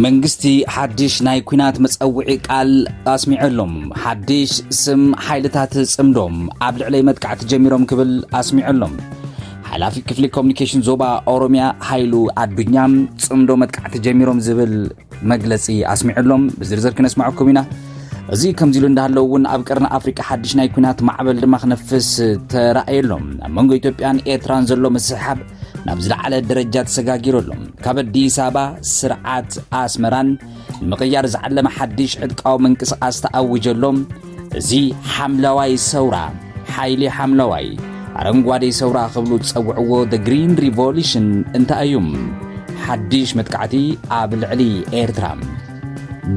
መንግስቲ ሓድሽ ናይ ኩናት መጸውዒ ቃል ኣስሚዕሎም ሓድሽ ስም ሓይልታት ጽምዶም ኣብ ልዕሊ መጥቃዕቲ ጀሚሮም ክብል ኣስሚዕሎም ሓላፊ ክፍሊ ኮሙኒኬሽን ዞባ ኦሮሚያ ሓይሉ ኣዱኛም ጽምዶ መጥቃዕቲ ጀሚሮም ዝብል መግለጺ ኣስሚዕሎም ብዝርዝር ክነስማዓኩም ኢና እዚ ከምዚሉ እንዳሃለውን ኣብ ቀርና ኣፍሪካ ሓድሽ ናይ ኩናት ማዕበል ድማ ክነፍስ ተራእየሎም ኣብ መንጎ ኢትዮጵያን ኤርትራን ዘሎ መስሓብ ናብ ዝለዓለ ደረጃ ተሰጋጊሮሎም ካብ አዲስ አበባ ስርዓት ኣስመራን ምቕያር ዝዓለመ ሓድሽ ዕጥቃዊ መንቅስቃስ ተኣውጀሎም እዚ ሓምለዋይ ሰውራ ሓይሊ ሓምለዋይ አረንጓዴ ሰውራ ክብሉ ዝጸውዕዎ the green revolution እንታዩም ሓድሽ መጥቃዕቲ ኣብ ልዕሊ ኤርትራ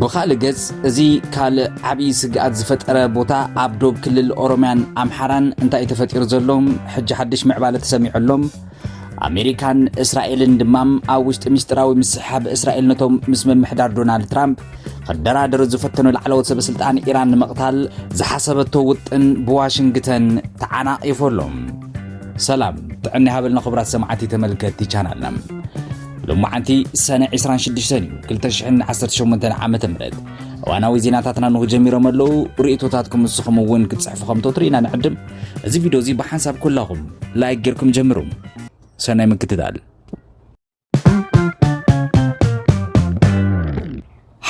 ብኻልእ ገጽ እዚ ካልእ ዓብይ ስግኣት ዝፈጠረ ቦታ ኣብ ዶብ ክልል ኦሮሚያን ኣምሓራን እንታይ ተፈጢሩ ዘሎም ሕጂ ሓድሽ ምዕባለ ተሰሚዑሎም ኣሜሪካን እስራኤልን ድማም ኣብ ውሽጢ ምስጢራዊ ምስሓብ እስራኤል ነቶም ምስ መምሕዳር ዶናልድ ትራምፕ ክደራደሩ ዝፈተኑ ላዕለዎት ሰበስልጣን ኢራን ንምቕታል ዝሓሰበቶ ውጥን ብዋሽንግተን ተዓናቒፎሎም ሰላም ጥዕና ሃበልና ክብራት ሰማዓቲ ተመልከቲ ቻናልና ሎማዓንቲ ሰነ 26 2018 ዓመተ ምህረት ዋናዊ ዜናታትና ነው ጀሚሮም ኣለው ርእይቶታትኩም ንስኹም እውን ክትጽሕፉ ከም ተትሪና ንዕድም እዚ ቪድዮ እዚ ብሓንሳብ ኩላኹም ላይክ ጌርኩም ጀምሩ ሰናይ ምክትታል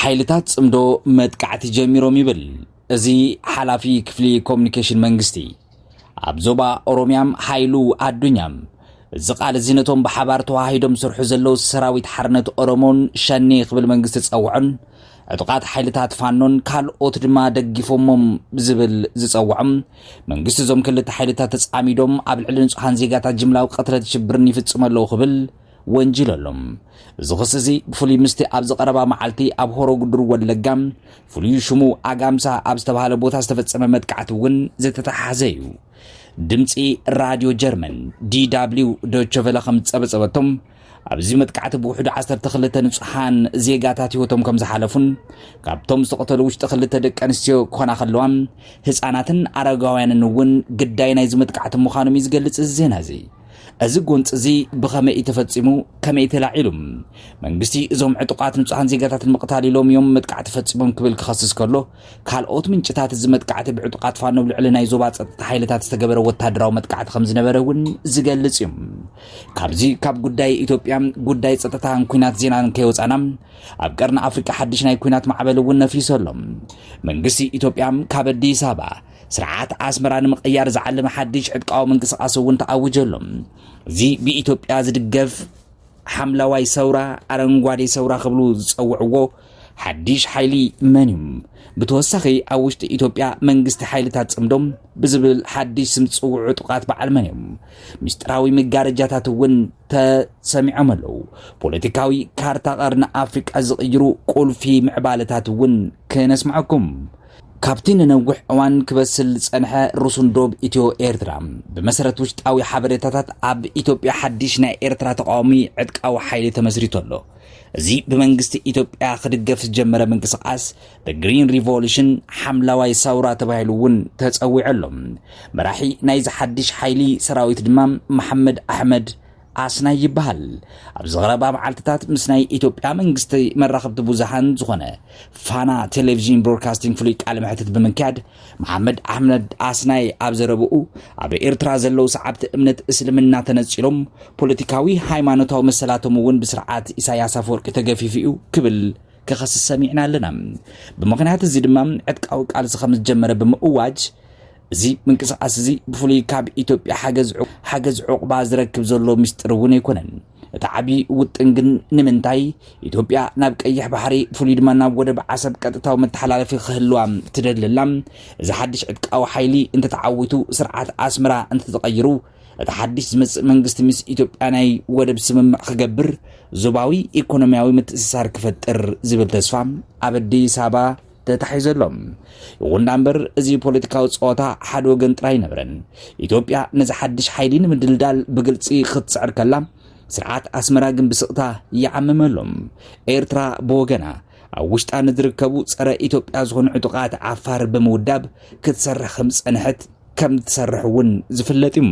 ሓይልታት ጽምዶ መጥቃዕቲ ጀሚሮም ይብል እዚ ሓላፊ ክፍሊ ኮሙኒኬሽን መንግስቲ ኣብ ዞባ ኦሮሚያም ሓይሉ ኣዱኛም ዝቃል ዝነቶም በሓባር ተዋሂዶም ሰርሑ ዘለው ሰራዊት ሓርነት ኦሮሞን ሸኔ ክብል መንግስቲ ጸውዖን ዕጥቃት ሓይልታት ፋኖን ካልኦት ድማ ደግፎሞም ዝብል ዝጸውዖም መንግስቲ ዞም ክልተ ሓይልታት ተጻሚዶም ኣብ ልዕሊ ንጹሃን ዜጋታት ጅምላዊ ቀትለት ሽብርን ይፍጽመለው ክብል ወንጅለሎም ዝኽስ እዚ ብፍሉይ ምስቲ ኣብ ዝቐረባ መዓልቲ ኣብ ሆሮ ጉድሩ ወለጋም ፍሉይ ሽሙ ኣጋምሳ ኣብ ዝተባሃለ ቦታ ዝተፈጸመ መጥቃዕቲ እውን ዝተተሓዘ እዩ ድምፂ ራድዮ ጀርመን DW ዶይቼ ቬለ ከም ጸበጸበቶም ኣብዚ መጥቃዕቲ ብውሕዱ 12 ንጹሃን ዜጋታት ህይወቶም ከም ዝሓለፉን ካብቶም ዝተቐተሉ ውሽጢ ክልተ ደቂ ኣንስትዮ ኮና ከለዋም ህፃናትን አረጋውያንን እውን ግዳይ ናይ ዝመጥቃዕቲ ምዃኖም ይዝገልጽ ዜና እዚ እዚ ጎንጽ እዚ ብኸመይ ተፈጺሙ ከመይ ተላዒሉ መንግስቲ እዞም ዕጡቃት ንጹሃን ዜጋታትን መቕታል ኢሎም እዮም መጥቃዕቲ ፈጺሞም ክብል ክኸስስ ከሎ ካልኦት ምንጭታት እዚ መጥቃዕቲ ብዕጡቃት ፋኖ ልዕሊ ናይ ዞባ ጸጥታ ሓይልታት ዝተገበረ ወታደራዊ መጥቃዕቲ ከም ዝነበረ እውን ዝገልጽ እዩ ካብዚ ካብ ጉዳይ ኢትዮጵያ ጉዳይ ጸጥታን ኩናት ዜናን ከይወጻና ኣብ ቀርና ኣፍሪካ ሓድሽ ናይ ኩናት ማዕበል እውን ነፊሰሎም መንግስቲ ኢትዮጵያ ካብ አዲስ አበባ ስርዓት ኣስመራን ምቕያር ዝዓለመ ሓድሽ ዕጥቃዊ መንቅስቃስ እውን ተኣውጀሎም እዚ ብኢትዮጵያ ዝድገፍ ሓምለዋይ ሰውራ አረንጓዴ ሰውራ ክብሉ ዝጸውዕዎ ሓድሽ ሓይሊ መንዩ ብተወሳኺ ኣብ ውሽጢ ኢትዮጵያ መንግስቲ ሓይልታት ጽምዶም ብዝብል ሓድሽ ስም ዝጽውዑ ዕጡቃት በዓል መንዮም ምስጢራዊ መጋረጃታት እውን ተሰሚዖም ኣለው ፖለቲካዊ ካርታ ቀርኒ ኣፍሪቃ ዝቕይሩ ቁልፊ ምዕባለታት እውን ክነስማዓኩም ካብቲ ንነዊሕ እዋን ክበስል ጸንሐ ሩሱን ዶብ ኢትዮ ኤርትራ ብመሰረት ውሽጣዊ ሓበሬታታት ኣብ ኢትዮጵያ ሓድሽ ናይ ኤርትራ ተቃዋሚ ዕጥቃዊ ሓይሊ ተመስሪቱ ኣሎ እዚ ብመንግስቲ ኢትዮጵያ ክድገፍ ዝጀመረ መንቅስቃስ the green revolution ሓምለዋይ ሰውራ ተባሂሉ እውን ተጸዊዐሎም መራሒ ናይ ዝሓድሽ ሓይሊ ሰራዊት ድማ መሐመድ አሕመድ ኣስናይ ይበሃል ኣብ ዝቐረባ መዓልትታት ምስ ናይ ኢትዮጵያ መንግስቲ መራኸብቲ ብዙሃን ዝኾነ ፋና ቴሌቪዥን ብሮድካስቲንግ ፍሉይ ቃለ መሕትት ብምክያድ መሐመድ አሕመድ ኣስናይ ኣብ ዘረብኡ ኣብ ኤርትራ ዘለው ሰዓብቲ እምነት እስልምና ተነጺሎም ፖለቲካዊ ሃይማኖታዊ መሰላቶም እውን ብስርዓት ኢሳያስ አፈወርቂ ተገፊፍኡ ክብል ክኸስስ ሰሚዕና ኣለና ብምኽንያት እዚ ድማ ዕጥቃዊ ቃልሲ ከም ዝጀመረ ብምእዋጅ እዚ ምንቅስቃስ እዚ ብፍሉይ ካብ ኢትዮጵያ ሓገዝ ዕቁባ ዝረክብ ዘሎ ምስጢር እውን ኣይኮነን እቲ ዓብይ ውጥን ግን ንምንታይ ኢትዮጵያ ናብ ቀይሕ ባሕሪ ፍሉይ ድማ ናብ ወደብ ዓሰብ ቀጥታዊ መተሓላለፊ ክህልዋ ትደልላ እዚ ሓድሽ ዕጥቃዊ ሓይሊ እንተተዓዊቱ ስርዓት ኣስመራ እንተተቐይሩ እቲ ሓድሽ ዝመጽእ መንግስቲ ምስ ኢትዮጵያ ናይ ወደብ ስምምዕ ክገብር ዞባዊ ኢኮኖሚያዊ ምትእስሳር ክፈጥር ዝብል ተስፋ ኣብ አዲስ አበባ ተታሒዘሎም ይኹን እምበር እዚ ፖለቲካዊ ጸወታ ሓደ ወገን ጥራይ ነበረን ኢትዮጵያ ነዚ ሓድሽ ሓይሊ ንምድልዳል ብግልጺ ክትስዕር ከላ ስርዓት ኣስመራ ግን ብስቕታ ይዓምመሎም ኤርትራ ብወገና ኣብ ውሽጣ ንዝርከቡ ጸረ ኢትዮጵያ ዝኾኑ ዕጡቃት ዓፋር ብምውዳብ ክትሰርሕ ከም ጸንሐት ከም ትሰርሕ እውን ዝፍለጥ እዩ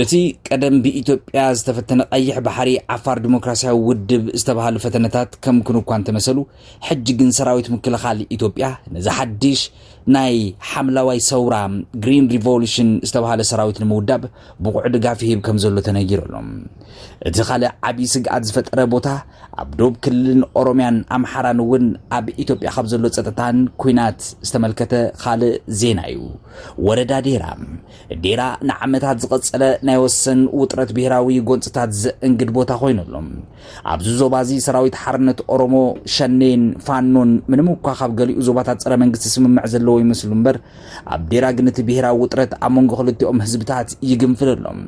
እቲ ቀደም ብኢትዮጵያ ዝተፈተነ ቀይሕ ባሕሪ ዓፋር ዲሞክራሲያዊ ውድብ ዝተባሃሉ ፈተነታት ከም ክንኳን ተመሰሉ ሕጂ ግን ሰራዊት ምክልኻል ኢትዮጵያ ነዚ ሓድሽ ናይ ሓምላዋይ ሰውራ ግሪን ሪቮሉሽን ዝተባሃለ ሰራዊት ንምውዳብ ብቑዕ ድጋፍ ይህብ ከም ዘሎ ተነጊሮሎም እቲ ካልእ ዓብዪ ስግኣት ዝፈጠረ ቦታ ኣብ ደቡብ ክልልን ኦሮምያን ኣምሓራን እውን ኣብ ኢትዮጵያ ካብ ዘሎ ፀጥታን ኩናት ዝተመልከተ ካልእ ዜና እዩ ወረዳ ዴራ ንዓመታት ዝቐፀለ ናይ ወሰን ውጥረት ብሄራዊ ጎንፅታት ዘእንግድ ቦታ ኮይኑሎም ኣብዚ ዞባዚ ሰራዊት ሓርነት ኦሮሞ ሸኔን ፋኖን ምንም እኳ ካብ ገሊኡ ዞባታት ፀረ መንግስቲ ስምምዕ ዘለዎ ይመስሉ እምበር ኣብ ዴራ ግን እቲ ብሄራዊ ውጥረት ኣብ መንጎ ክልቲኦም ህዝብታት ይግንፍለሎም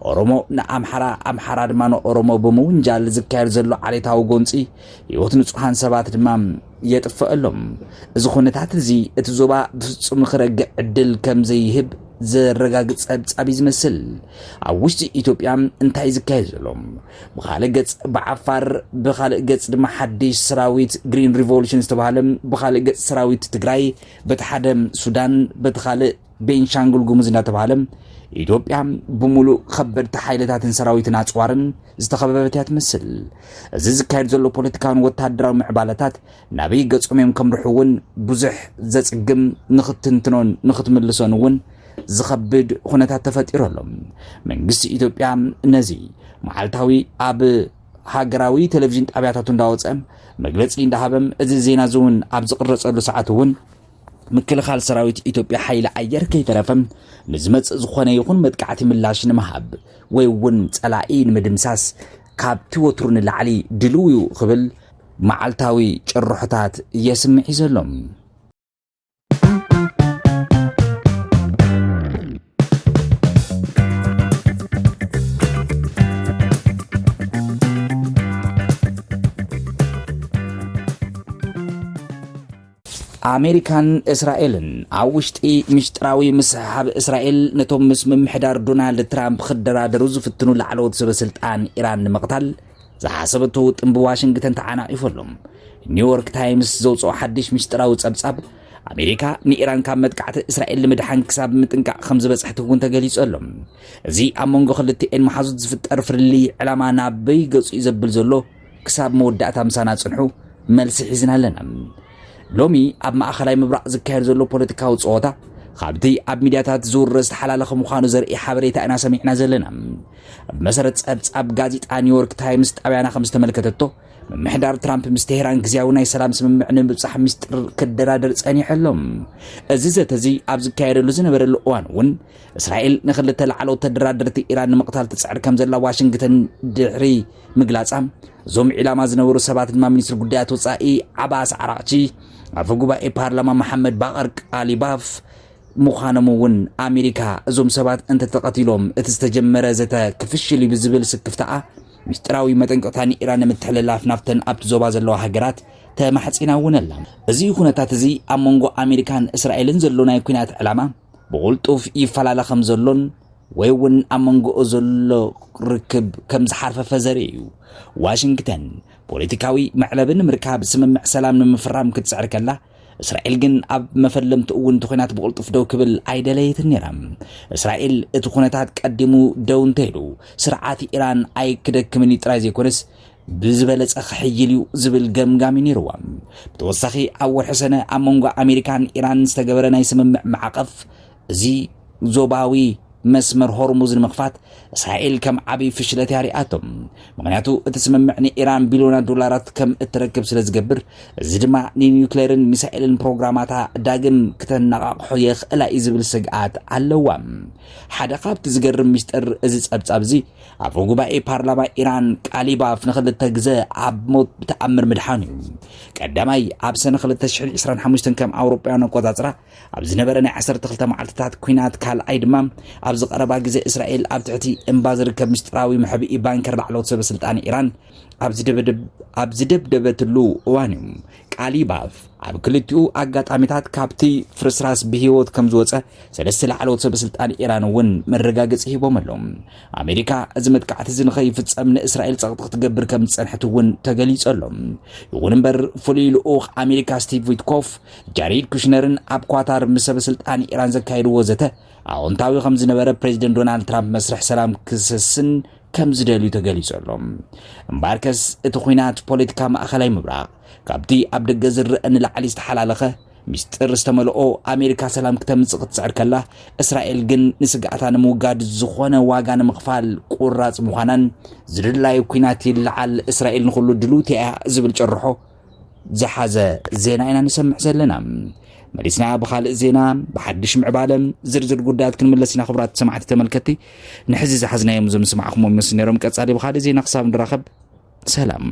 ኦሮሞ ንኣምሓራ ድማ ንኦሮሞ ብምውንጃል ዝካየድ ዘሎ ዓሌታዊ ጎንፂ ህይወት ንጹሃን ሰባት ድማ የጥፍአሎም እዚ ኩነታት እዚ እቲ ዞባ ብፍጹም ክረግዕ ዕድል ከም ዘይህብ ዘረጋግፅ ጸብጻቢ ዝመስል ኣብ ውሽጢ ኢትዮጵያ እንታይ ዝካየድ ዘሎ ብኻልእ ገጽ ብዓፋር ብኻልእ ገጽ ድማ ሓድሽ ሰራዊት ግሪን ሪቮሉሽን ዝተባሃለ ብኻልእ ገጽ ሰራዊት ትግራይ በቲ ሓደ ሱዳን በቲ ካልእ ቤንሻንጉል ጉሙዝ እናተባሃለ ኢትዮጵያ ብሙሉእ ከበድቲ ሓይልታትን ሰራዊትን ኣጽዋርን ዝተኸበበት እያ ትመስል እዚ ዝካየድ ዘሎ ፖለቲካውን ወታደራዊ ምዕባለታት ናበይ ገጾም እዮም ከምርሕውን ብዙሕ ዘጽግም ንኽትንትኖን ንኽትምልሶን እውን ዝኸብድ ኩነታት ተፈጢሮሎም መንግስቲ ኢትዮጵያ ነዚ መዓልታዊ ኣብ ሃገራዊ ቴሌቪዥን ጣብያታቱ እንዳወፀ መግለጺ እንዳሃበም እዚ ዜና እውን ኣብ ዝቕረጸሉ ሰዓት እውን ምክልኻል ሰራዊት ኢትዮጵያ ሓይሊ ኣየር ከይተረፈም ንዝመጽእ ዝኾነ ይኹን መጥቃዕቲ ምላሽ ንምሃብ ወይ እውን ጸላኢ ንምድምሳስ ካብቲ ወትሩ ንላዕሊ ድልው ክብል መዓልታዊ ጭርሖታት የስምዕ ዘሎም ኣሜሪካን እስራኤልን ኣብ ውሽጢ ምሽጥራዊ ምስሓብ እስራኤል ነቶም ምስ ምምሕዳር ዶናልድ ትራምፕ ክደራደሩ ዝፍትኑ ላዕለዎት ሰበስልጣን ኢራን ንምቕታል ዝሓሰበቶ ውጥን ብዋሽንግተን ተዓናቒፈሎም ኒውዮርክ ታይምስ ዘውፅኦ ሓድሽ ምሽጥራዊ ጸብጻብ ኣሜሪካ ንኢራን ካብ መጥቃዕቲ እስራኤል ንምድሓን ክሳብ ምጥንቃቕ ከም ዝበፅሕቲ እውን ተገሊጾሎም እዚ ኣብ መንጎ ክልቲአን መሓዙት ዝፍጠር ፍርሊ ዕላማ ናበይ ገጹ እዩ ዘብል ዘሎ ክሳብ መወዳእታ ምሳና ጽንሑ መልሲ ሒዝና ኣለና ሎሚ ኣብ ማእኸላይ ምብራቕ ዝካየድ ዘሎ ፖለቲካዊ ፀወታ ካብቲ ኣብ ሚድያታት ዝውረስ ተሓላለኸ ምዃኑ ዘርኢ ሓበሬታ ኢና ሰሚዕና ዘለና ብመሰረት ጸብጻብ ጋዜጣ ኒውዮርክ ታይምስ ጣብያና ከም ዝተመልከተቶ ምምሕዳር ትራምፕ ምስ ቴሄራን ግዝያዊ ናይ ሰላም ስምምዕ ንምብጻሕ ምስጢር ክደራደር ጸኒሖሎም እዚ ዘተዚ ኣብ ዝካየደሉ ዝነበረሉ እዋን እውን እስራኤል ንኽልተ ላዕለዎት ተደራደርቲ ኢራን ንምቕታል ትፅዕር ከም ዘላ ዋሽንግተን ድሕሪ ምግላጻ እዞም ዒላማ ዝነበሩ ሰባት ድማ ሚኒስትር ጉዳያት ወጻኢ ዓባስ ዓራቕቺ ኣፈ ጉባኤ ፓርላማ መሐመድ ባቀር ቃሊባፍ ምዃኖም እውን ኣሜሪካ እዞም ሰባት እንተተቐቲሎም እቲ ዝተጀመረ ዘተ ክፍሽል ብዝብል ስክፍታኣ ምስጢራዊ መጠንቀቕታ ንኢራን ንምትሕልላፍ ናፍተን ኣብቲ ዞባ ዘለዋ ሃገራት ተማሕፂና እውን ኣላ እዚ ኩነታት እዚ ኣብ መንጎ ኣሜሪካን እስራኤልን ዘሎ ናይ ኩናት ዕላማ ብቁልጡፍ ይፈላለ ከም ዘሎን ወይ እውን ኣብ መንጎ ዘሎ ርክብ ከም ዝሓርፈፈ ዘርኢ እዩ ዋሽንግተን ፖለቲካዊ መዕለብን ምርካብ ስምምዕ ሰላም ንምፍራም ክትፅዕር ከላ እስራኤል ግን ኣብ መፈለምቲ እውን ኩናት ብቁልጡፍ ደው ክብል ኣይደለየትን ነይራ እስራኤል እቲ ኩነታት ቀዲሙ ደው እንተይሉ ስርዓት ኢራን ኣይክደክምን ጥራይ ዘይኮነስ ብዝበለጸ ክሕይል እዩ ዝብል ገምጋሚ ነይሩዋ ብተወሳኺ ኣብ ወርሒ ሰነ ኣብ መንጎ ኣሜሪካን ኢራን ዝተገበረ ናይ ስምምዕ ማዕቐፍ እዚ ዞባዊ መስመር ሆርሙዝ ንምኽፋት እስራኤል ከም ዓብይ ፍሽለት ያሪኣቶም ምክንያቱ እቲ ስምምዕ ንኢራን ቢልዮናት ዶላራት ከም እትረክብ ስለ ዝገብር እዚ ድማ ንኒውክሌርን ሚሳኤልን ፕሮግራማታ ዳግም ክተነቃቅሖ የኽእላ እዩ ዝብል ስግኣት ኣለዋ ሓደ ካብቲ ዝገርም ምስጢር እዚ ጸብጻብ እዚ ኣፈ ጉባኤ ፓርላማ ኢራን ቃሊባፍ ንኽልተ ግዜ ኣብ ሞት ብተኣምር ምድሓን እዩ ቀዳማይ ኣብ ሰነ 2025 ከም ኣውሮፓውያን ኣቆጻጽራ ኣብ ዝነበረ ናይ 12 መዓልትታት ኩናት ካልኣይ ድማ ኣብ ዝቀረባ ግዜ እስራኤል ኣብ ትሕቲ እምባ ዝርከብ ምስጢራዊ ምሕብኢ ባንከር ላዕለዎት ላዕለዎት ሰበስልጣን ኢራን ኣብ ዝደብደበትሉ እዋን እዩ ቃሊባፍ ኣብ ክልቲኡ ኣጋጣሚታት ካብቲ ፍርስራስ ብሂወት ከም ዝወፀ ሰለስተ ላዕለዎት ሰበስልጣን ኢራን እውን መረጋገፂ ሂቦም ኣሎም ኣሜሪካ እዚ መጥቃዕቲ እዚ ንኸይፍፀም ንእስራኤል ፀቕጢ ክትገብር ከም ዝፀንሐት እውን ተገሊጹ ኣሎም ይኹን እምበር ፍሉይ ልኡኽ ኣሜሪካ ስቲቭ ዊትኮፍ ጃሬድ ኩሽነርን ኣብ ኳታር ምስ ሰበስልጣን ኢራን ዘካይድዎ ዘተ ኣዎንታዊ ከም ዝነበረ ፕሬዚደንት ዶናልድ ትራምፕ መስርሕ ሰላም ክሰስን ከም ዝደልዩ ተገሊጹ ኣሎም እምበርከስ እቲ ኩናት ፖለቲካ ማእኸላይ ምብራቕ ካብቲ ኣብ ደገ ዝርአ ንላዕሊ ዝተሓላለኸ ሚስጥር ዝተመልኦ ኣሜሪካ ሰላም ክተምጽእ ክትስዕር ከላ እስራኤል ግን ንስጋእታ ንምውጋድ ዝኾነ ዋጋ ንምኽፋል ቁራጽ ምዃናን ዝድላይ ኩናት ይለዓል እስራኤል ንኹሉ ድሉት እያ ዝብል ጨርሖ ዝሓዘ ዜና ኢና ንሰምዕ ዘለና መሊስና بخالق زينا بحدش معبالم زرزر قدات كن ملسنا خبرات سمعت تملكتي نحزز حزنا يوم زم سمعكم ومسنيرم قصالي بخالق زينا خصاب نراخب سلام